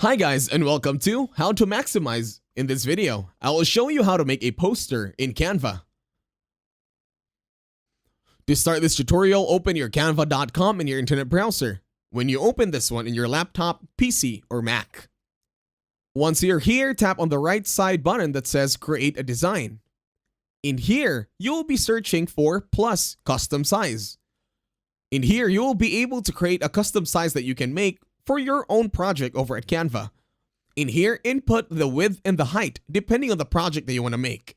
Hi guys, and welcome to How to Maximize. In this video, I will show you how to make a poster in Canva. To start this tutorial, open your canva.com in your internet browser. When you open this one in your laptop, PC, or Mac. Once you're here, tap on the right side button that says Create a Design. In here, you'll be searching for plus custom size. In here, you will be able to create a custom size that you can make for your own project over at Canva. In here, input the width and the height depending on the project that you want to make.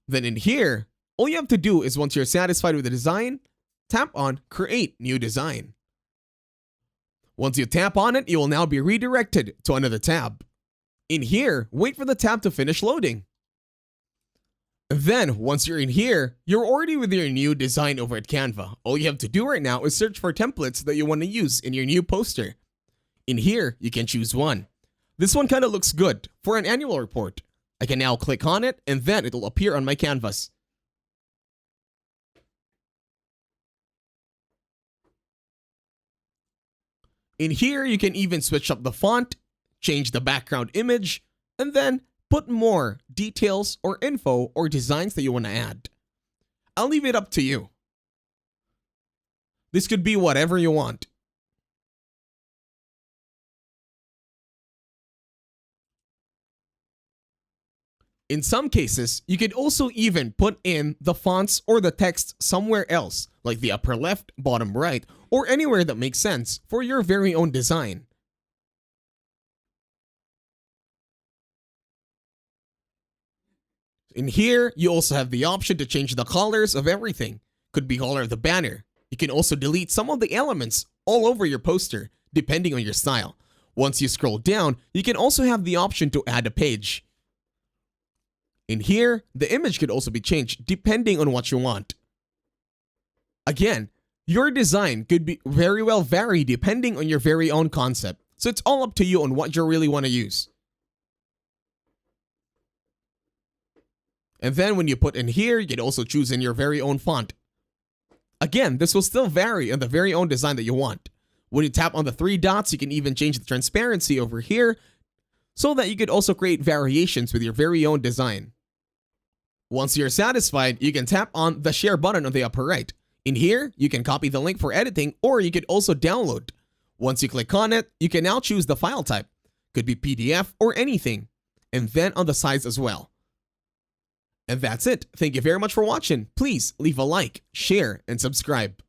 Then in here, all you have to do is once you're satisfied with the design, tap on Create New Design. Once you tap on it, you will now be redirected to another tab. In here, wait for the tab to finish loading. Then, once you're in here, you're already with your new design over at Canva. All you have to do right now is search for templates that you want to use in your new poster. In here, you can choose one. This one kind of looks good for an annual report. I can now click on it and then it'll appear on my canvas. In here, you can even switch up the font, change the background image, and then put more details or info or designs that you want to add. I'll leave it up to you. This could be whatever you want. In some cases, you could also even put in the fonts or the text somewhere else, like the upper left, bottom right, or anywhere that makes sense for your very own design. In here, you also have the option to change the colors of everything. Could be color of the banner. You can also delete some of the elements all over your poster, depending on your style. Once you scroll down, you can also have the option to add a page. In here, the image could also be changed depending on what you want. Again, your design could be very well vary depending on your very own concept. So it's all up to you on what you really want to use. And then when you put in here, you can also choose in your very own font. Again, this will still vary on the very own design that you want. When you tap on the three dots, you can even change the transparency over here so that you could also create variations with your very own design. Once you're satisfied, you can tap on the share button on the upper right. In here, you can copy the link for editing or you could also download. Once you click on it, you can now choose the file type. Could be PDF or anything. And then on the size as well. And that's it. Thank you very much for watching. Please leave a like, share, and subscribe.